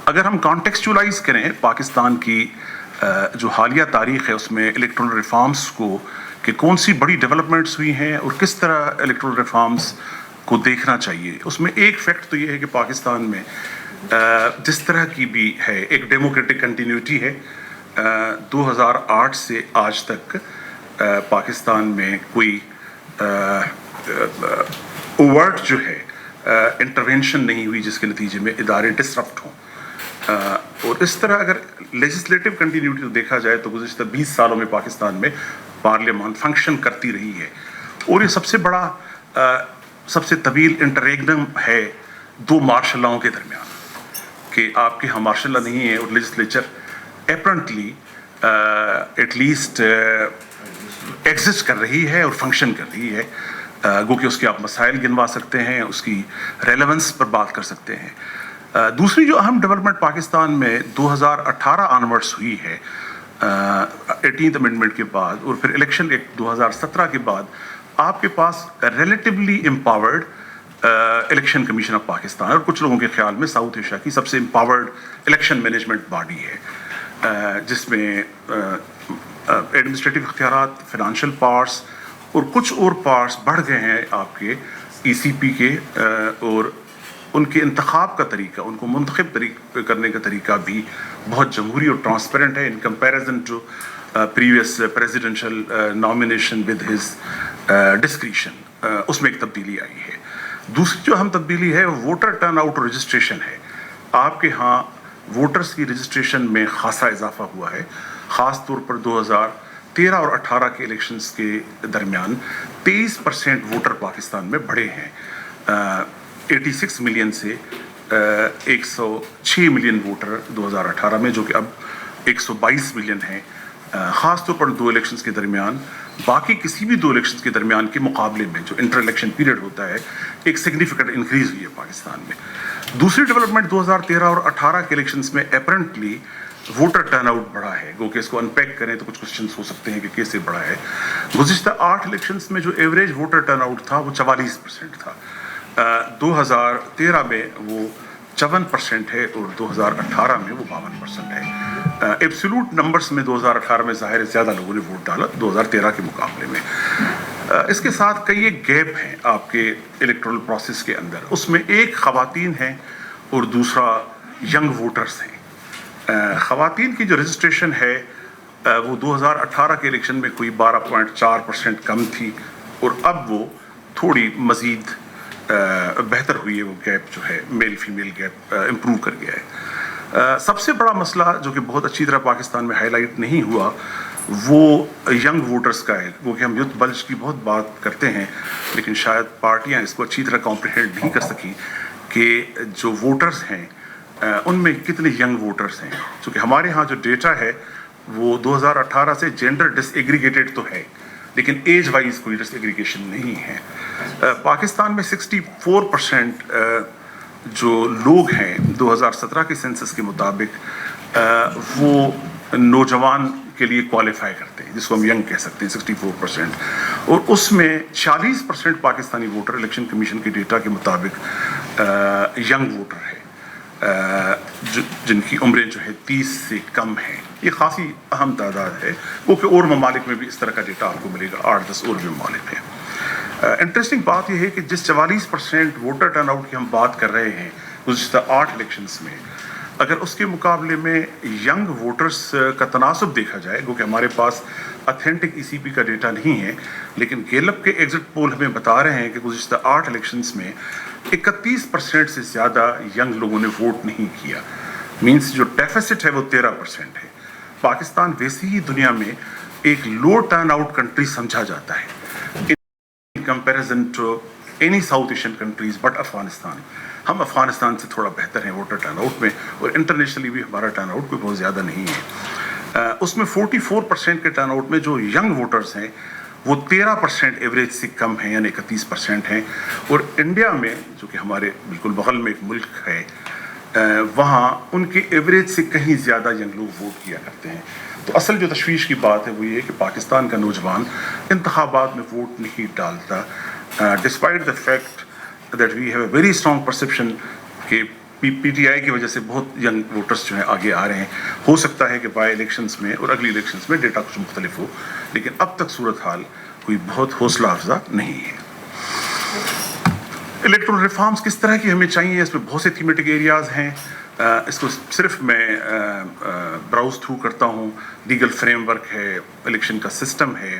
اگر ہم کانٹیکسچولائز کریں پاکستان کی جو حالیہ تاریخ ہے اس میں الیکٹرل ریفارمز کو کہ کون سی بڑی ڈیولپمنٹس ہوئی ہیں اور کس طرح الیکٹرل ریفارمز کو دیکھنا چاہیے، اس میں ایک فیکٹ تو یہ ہے کہ پاکستان میں جس طرح کی بھی ہے ایک ڈیموکریٹک کنٹینیوٹی ہے. 2008 سے آج تک پاکستان میں کوئی اوورٹ جو ہے انٹرونشن نہیں ہوئی جس کے نتیجے میں ادارے ڈسرپٹ ہوں. اور اس طرح اگر لیجسلیٹو کنٹینیوٹی کو دیکھا جائے تو گزشتہ 20 سالوں میں پاکستان میں پارلیمان فنکشن کرتی رہی ہے، اور یہ سب سے بڑا سب سے طویل انٹریگنم ہے 2 مارشل لاؤں کے درمیان کہ آپ کے ہاں مارشل لا نہیں ہے اور legislature apparently at least exist کر رہی ہے اور فنکشن کر رہی ہے. گو کہ اس کے آپ مسائل گنوا سکتے ہیں، اس کی ریلیونس پر بات کر سکتے ہیں. دوسری جو اہم ڈیولپمنٹ پاکستان میں 2018 آنورڈس ہوئی ہے 18th امینڈمنٹ کے بعد اور پھر الیکشن ایکٹ 2017 کے بعد، آپ کے پاس relatively empowered election commission of Pakistan, اور کچھ لوگوں کے خیال میں ساؤتھ ایشیا کی سب سے امپاورڈ الیکشن مینجمنٹ باڈی ہے، جس میں ایڈمنسٹریٹو اختیارات، فائنانشیل پاورس اور کچھ اور پاورس بڑھ گئے ہیں آپ کے ای سی پی کے، اور ان کے انتخاب کا طریقہ، ان کو منتخب کرنے کا طریقہ بھی بہت جمہوری اور ٹرانسپیرنٹ ہے in comparison to previous presidential nomination with his discretion. اس میں ایک تبدیلی آئی ہے. دوسری جو اہم تبدیلی ہے ووٹر ٹرن آؤٹ رجسٹریشن ہے. آپ کے ہاں ووٹرز کی رجسٹریشن میں خاصا اضافہ ہوا ہے، خاص طور پر 2013 اور 18 کے الیکشنز کے درمیان 23% ووٹر پاکستان میں بڑھے ہیں، 86 ملین سے 106 ملین ووٹر 2018 میں، جو کہ اب 122 ملین ہیں. خاص طور پر 2 الیکشنز کے درمیان باقی کسی بھی 2 الیکشنز کے درمیان کے مقابلے میں جو انٹر الیکشن پیریڈ ہوتا ہے ایک سگنیفیکنٹ انکریز ہوئی ہے پاکستان میں. دوسری ڈیولپمنٹ 2013 اور 18 کے الیکشنز میں اپرنٹلی ووٹر ٹرن آؤٹ بڑھا ہے. گو کہ اس کو انپیک کریں تو کچھ کوشچنز ہو سکتے ہیں کہ کیسے بڑھا ہے. گزشتہ 8 الیکشنز میں جو ایوریج ووٹر ٹرن آؤٹ تھا وہ 44% تھا، 2013 میں وہ 54% ہے اور 2018 میں وہ 52% ہے. ایبسولوٹ نمبرز میں 2018 میں ظاہر ہے زیادہ لوگوں نے ووٹ ڈالا 2013 کے مقابلے میں. اس کے ساتھ کئی ایک گیپ ہیں آپ کے الیکٹورل پروسیس کے اندر. اس میں ایک خواتین ہیں اور دوسرا ینگ ووٹرز ہیں. خواتین کی جو رجسٹریشن ہے وہ 2018 کے الیکشن میں کوئی 12.4% کم تھی، اور اب وہ تھوڑی مزید بہتر ہوئی ہے. وہ گیپ جو ہے میل فیمیل گیپ امپروو کر گیا ہے. سب سے بڑا مسئلہ جو کہ بہت اچھی طرح پاکستان میں ہائی لائٹ نہیں ہوا وہ ینگ ووٹرز کا ہے. وہ کہ ہم یوتھ بلج کی بہت بات کرتے ہیں لیکن شاید پارٹیاں اس کو اچھی طرح کمپریہینڈ نہیں کر سکیں کہ جو ووٹرز ہیں ان میں کتنے ینگ ووٹرز ہیں. چونکہ ہمارے ہاں جو ڈیٹا ہے وہ 2018 سے جینڈر ڈس ایگریگیٹڈ تو ہے لیکن ایج وائز کوئی ڈس ایگریگیشن نہیں ہے. پاکستان میں 64% جو لوگ ہیں 2017 کے سینسس کے مطابق وہ نوجوان کے لیے کوالیفائی کرتے ہیں، جس کو ہم ینگ کہہ سکتے ہیں 64%، اور اس میں 40% پاکستانی ووٹر الیکشن کمیشن کے ڈیٹا کے مطابق ینگ ووٹر ہے، جن کی عمریں جو ہے 30 سے کم ہیں. یہ خاصی اہم تعداد ہے، کیونکہ اور ممالک میں بھی اس طرح کا ڈیٹا آپ کو ملے گا، 8-10 اور بھی ممالک ہیں. انٹرسٹنگ بات یہ ہے کہ جس 44% ووٹر ٹرن آؤٹ کی ہم بات کر رہے ہیں گزشتہ 8 الیکشنز میں، اگر اس کے مقابلے میں ینگ ووٹرز کا تناسب دیکھا جائے، کیونکہ ہمارے پاس اتھینٹک ای سی پی کا ڈیٹا نہیں ہے لیکن گیلپ کے ایگزٹ پول ہمیں بتا رہے ہیں کہ گزشتہ 8 الیکشنز میں 31% سے زیادہ ینگ لوگوں نے ووٹ نہیں کیا. مینس جو ڈیفیسٹ ہے وہ 13% ہے. پاکستان ویسے ہی دنیا میں ایک لو ٹرن آؤٹ کنٹری سمجھا جاتا ہے comparison to any South Asian countries but Afghanistan. ہم افغانستان سے تھوڑا بہتر ہیں ووٹر ٹرن آؤٹ میں، اور انٹرنیشنلی بھی ہمارا ٹرن آؤٹ کوئی بہت زیادہ نہیں ہے. اس میں 44% کے ٹرن آؤٹ میں جو ینگ ووٹرز ہیں وہ 13% ایوریج سے کم ہیں، یعنی 31% ہیں. اور انڈیا میں جو کہ ہمارے بالکل بغل میں ایک ملک ہے، وہاں ان کے ایوریج سے کہیں زیادہ ینگ لوگ ووٹ کیا کرتے ہیں. تو اصل جو تشویش کی بات ہے وہ یہ ہے کہ پاکستان کا نوجوان انتخابات میں ووٹ نہیں ڈالتا، despite the fact that we have a very strong perception کہ پی ٹی آئی کی وجہ سے بہت ینگ ووٹرز جو ہیں آگے آ رہے ہیں. ہو سکتا ہے کہ بائی الیکشنز میں اور اگلی الیکشنز میں ڈیٹا کچھ مختلف ہو, لیکن اب تک صورتحال کوئی بہت حوصلہ افزا نہیں ہے. الیکٹرل ریفارمز کس طرح کی ہمیں چاہیے, اس میں بہت سے تھیمیٹک ایریاز ہیں. اس کو صرف میں براؤز تھرو کرتا ہوں. لیگل فریم ورک ہے, الیکشن کا سسٹم ہے,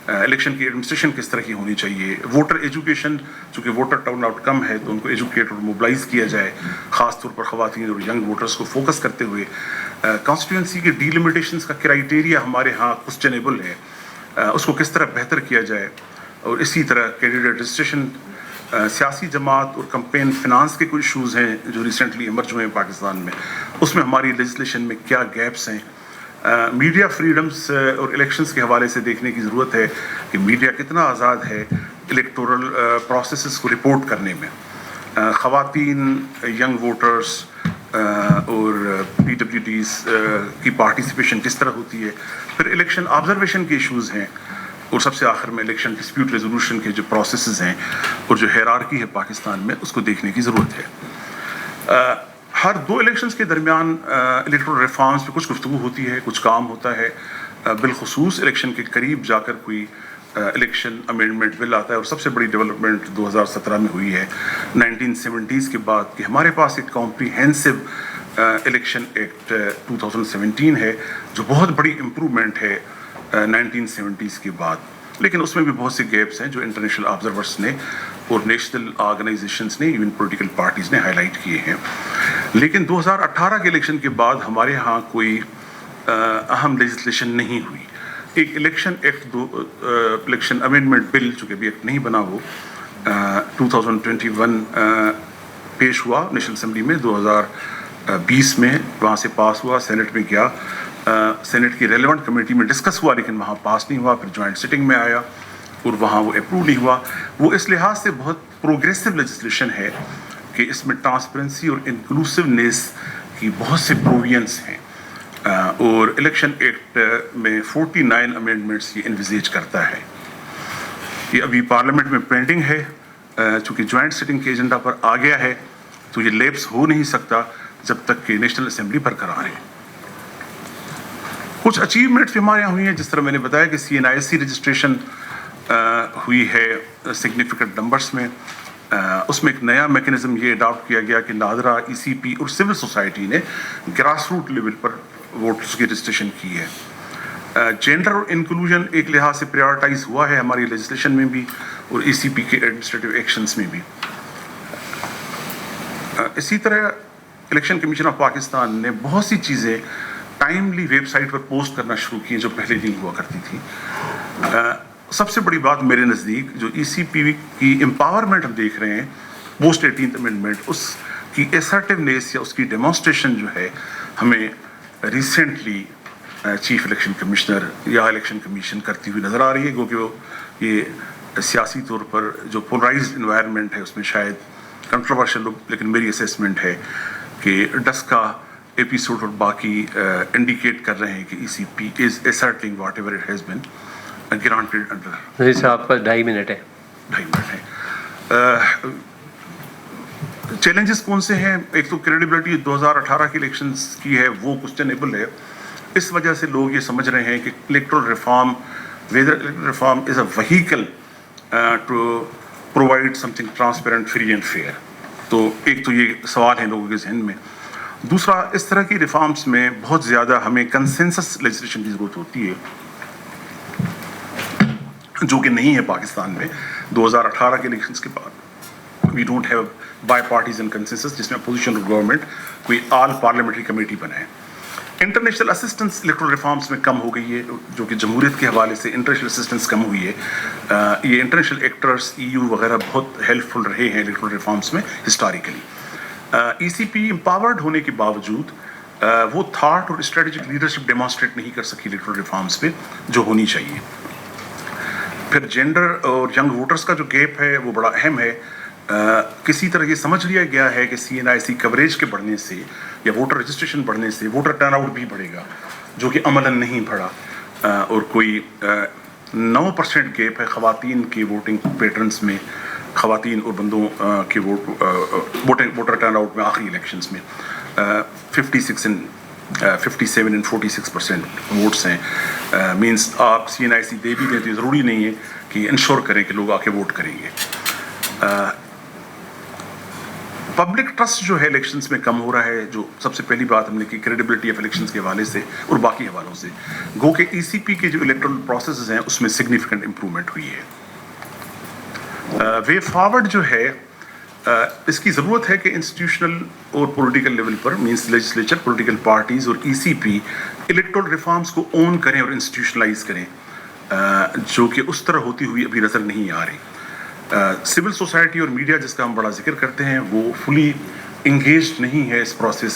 الیکشن کی ایڈمنسٹریشن کس طرح کی ہونی چاہیے, ووٹر ایجوکیشن, چونکہ ووٹر ٹرن آؤٹ کم ہے تو ان کو ایجوکیٹ اور موبلائز کیا جائے, خاص طور پر خواتین اور ینگ ووٹرز کو فوکس کرتے ہوئے. کانسٹیٹوئنسی کے ڈیلیمیٹیشنز کا کرائیٹیریا ہمارے ہاں کوسچنیبل ہے, اس کو کس طرح بہتر کیا جائے. اور اسی طرح کینڈیڈیٹ رجسٹریشن, سیاسی جماعت اور کمپین فنانس کے کچھ ایشوز ہیں جو ریسنٹلی ایمرج ہوئے ہیں پاکستان میں, اس میں ہماری لیجسلیشن میں کیا گیپس ہیں. میڈیا فریڈمز اور الیکشنز کے حوالے سے دیکھنے کی ضرورت ہے کہ میڈیا کتنا آزاد ہے الیکٹورل پروسیسز کو رپورٹ کرنے میں. خواتین, ینگ ووٹرز اور پی ڈبلیو ڈیز کی پارٹیسپیشن کس طرح ہوتی ہے. پھر الیکشن آبزرویشن کے ایشوز ہیں, اور سب سے آخر میں الیکشن ڈسپیوٹ ریزولوشن کے جو پروسیسز ہیں اور جو ہیرارکی ہے پاکستان میں, اس کو دیکھنے کی ضرورت ہے. ہر 2 الیکشنز کے درمیان الیکٹرل ریفارمز پہ کچھ گفتگو ہوتی ہے, کچھ کام ہوتا ہے. بالخصوص الیکشن کے قریب جا کر کوئی الیکشن امینڈمنٹ بل آتا ہے, اور سب سے بڑی ڈیولپمنٹ 2017 میں ہوئی ہے 1970s کے بعد کہ ہمارے پاس ایک کمپریہنسو الیکشن ایکٹ 2017 ہے, جو بہت بڑی امپرومنٹ ہے 1970s کے بعد. لیکن اس میں بھی بہت سے گیپس ہیں جو انٹرنیشنل آبزرورس نے اور نیشنل آرگنائزیشنز نے, ایون پولیٹیکل پارٹیز نے ہائی لائٹ کیے ہیں. لیکن 2018 کے الیکشن کے بعد ہمارے ہاں کوئی اہم لیجسلیشن نہیں ہوئی. ایک الیکشن ایکٹ الیکشن امینڈمنٹ بل, جو کہ ابھی ایکٹ نہیں بنا, وہ 2021 پیش ہوا نیشنل اسمبلی میں 2020 میں, وہاں سے پاس ہوا, سینٹ میں گیا, سینٹ کی ریلیونٹ کمیٹی میں ڈسکس ہوا, لیکن وہاں پاس نہیں ہوا. پھر جوائنٹ سٹنگ میں آیا اور وہاں وہ اپروو نہیں ہوا. وہ اس لحاظ سے بہت پروگریسو لیجسلیشن ہے کہ اس میں ٹرانسپیرنسی اور انکلوسونیس کی بہت سے پرووینس ہیں, اور الیکشن ایکٹ میں 49 امینڈمنٹس یہ انویزیج کرتا ہے. یہ ابھی پارلیمنٹ میں پینڈنگ ہے, چونکہ جوائنٹ سٹنگ کے ایجنڈا پر آ گیا ہے, تو یہ لیپس ہو نہیں سکتا جب تک کہ نیشنل اسمبلی برقرار ہے. کچھ اچیومنٹس ہمارے یہاں ہوئی ہیں, جس طرح میں نے بتایا کہ CNIC رجسٹریشن ہوئی ہے سگنیفیکنٹ نمبرس میں. اس میں ایک نیا میکنزم یہ اڈاپٹ کیا گیا کہ ناظرہ, ECP اور سول سوسائٹی نے گراس روٹ لیول پر ووٹرز کی رجسٹریشن کی ہے. جینڈر اور انکلوژن ایک لحاظ سے پریارٹائز ہوا ہے ہماری لیجسلیشن میں بھی اور ECP کے ایڈمنسٹریٹو ایکشنز میں بھی. اسی طرح الیکشن کمیشن آف پاکستان نے بہت سی چیزیں ٹائملی ویب سائٹ پر پوسٹ کرنا شروع کی جو پہلے نہیں ہوا کرتی تھی. سب سے بڑی بات میرے نزدیک جو ECP کی امپاورمنٹ ہم دیکھ رہے ہیں پوسٹ 18th امینڈمنٹ, اس کی ایسرٹیونیس یا اس کی ڈیمانسٹریشن جو ہے ہمیں ریسنٹلی چیف الیکشن کمشنر یا الیکشن کمیشن کرتی ہوئی نظر آ رہی ہے, کیونکہ وہ یہ سیاسی طور پر جو پولرائزڈ انوائرمنٹ ہے اس میں شاید کنٹروورشل, لیکن میری اسیسمنٹ ہے کہ ڈسکا ایپیسوڈ اور باقی انڈیکیٹ کر رہے ہیں کہ ECP is asserting whatever it has been granted under. جی صاحب, آپ کا 2.5 منٹ ہے. 2.5 منٹ ہے. چیلنجز کون سے ہیں؟ ایک تو کریڈیبلٹی 2018 کے الیکشنز کی ہے, وہ کوسچنیبل ہے. اس وجہ سے لوگ یہ سمجھ رہے ہیں کہ electoral reform, whether electoral reform is a vehicle to provide something transparent, free and fair. تو ایک تو یہ سوال ہے لوگوں کے ذہن میں. دوسرا, اس طرح کی ریفارمز میں بہت زیادہ ہمیں کنسنسس لیجسلیشن کی ضرورت ہوتی ہے, جو کہ نہیں ہے پاکستان میں 2018 کے الیکشنز کے بعد. We don't have bipartisan consensus جس میں اپوزیشن اور گورنمنٹ کوئی آل پارلیمنٹری کمیٹی بنائے. انٹرنیشنل اسسٹنس الیکٹرل ریفارمز میں کم ہو گئی ہے, جو کہ جمہوریت کے حوالے سے انٹرنیشنل اسسٹنس کم ہوئی ہے. یہ انٹرنیشنل ایکٹرز EU وغیرہ بہت ہیلپ فل رہے ہیں الیکٹرل ریفارمز میں ہسٹوریکلی. ECP امپاورڈ ہونے کے باوجود وہ تھاٹ اور اسٹریٹجک لیڈرشپ ڈیمانسٹریٹ نہیں کر سکی الیکٹرل ریفارمز پہ جو ہونی چاہیے. پھر جینڈر اور ینگ ووٹرز کا جو گیپ ہے وہ بڑا اہم ہے. کسی طرح یہ سمجھ لیا گیا ہے کہ CNIC کوریج کے بڑھنے سے یا ووٹر رجسٹریشن بڑھنے سے ووٹر ٹرن آؤٹ بھی بڑھے گا, جو کہ عملاً نہیں بڑھا. اور کوئی 9% گیپ ہے خواتین کے ووٹنگ پیٹرنز میں خواتین اور بندوں کے ووٹر ٹرن آؤٹ میں آخری الیکشنز میں 57 and 46% ووٹس ہیں. مینس آپ CNIC دے بھی دیتے ضروری نہیں ہے کہ انشور کریں کہ لوگ آ کے ووٹ کریں گے. پبلک ٹرسٹ جو ہے الیکشنز میں کم ہو رہا ہے. جو سب سے پہلی بات ہم نے کی کریڈیبلٹی آف الیکشنز کے حوالے سے اور باقی حوالوں سے, گو کہ ECP کے جو الیکٹرل پروسیسز ہیں اس میں سگنیفیکنٹ امپرومنٹ ہوئی ہے. وے فارورڈ جو ہے اس کی ضرورت ہے کہ انسٹیٹیوشنل اور پولیٹیکل لیول پر مینس لیجسلیچر, پولیٹیکل پارٹیز اور ECP الیکٹرل ریفارمز کو اون کریں اور انسٹیٹیوشنلائز کریں, جو کہ اس طرح ہوتی ہوئی ابھی نظر نہیں آ رہی. سول سوسائٹی اور میڈیا جس کا ہم بڑا ذکر کرتے ہیں وہ فلی انگیجڈ نہیں ہے اس پروسیس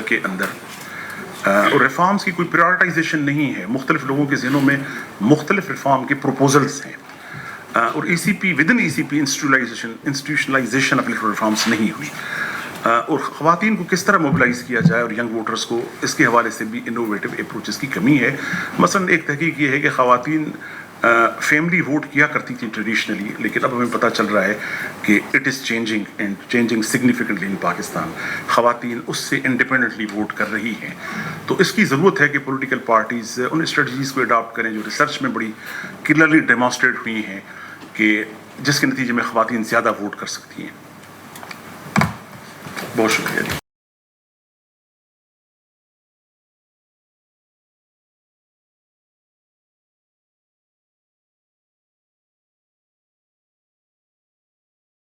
کے اندر, اور ریفارمز کی کوئی پریارٹائزیشن نہیں ہے. مختلف لوگوں کے ذہنوں میں مختلف ریفارم کے پروپوزلز ہیں, اور ECP with in ECP institutionalisation of electoral reforms نہیں ہوئی. اور خواتین کو کس طرح موبلائز کیا جائے اور ینگ ووٹرز کو, اس کے حوالے سے بھی انوویٹو اپروچز کی کمی ہے. مثلا ایک تحقیق یہ ہے کہ خواتین فیملی ووٹ کیا کرتی تھی ٹریڈیشنلی, لیکن اب ہمیں پتہ چل رہا ہے کہ اٹ از چینجنگ سگنیفیکنٹلی ان پاکستان. خواتین اس سے انڈیپینڈنٹلی ووٹ کر رہی ہیں. تو اس کی ضرورت ہے کہ پولیٹیکل پارٹیز ان اسٹریٹجیز کو اڈاپٹ کریں جو ریسرچ میں بڑی کلیئرلی ڈیمانسٹریٹ ہوئی ہیں کہ جس کے نتیجے میں خواتین زیادہ ووٹ کر سکتی ہیں. بہت شکریہ.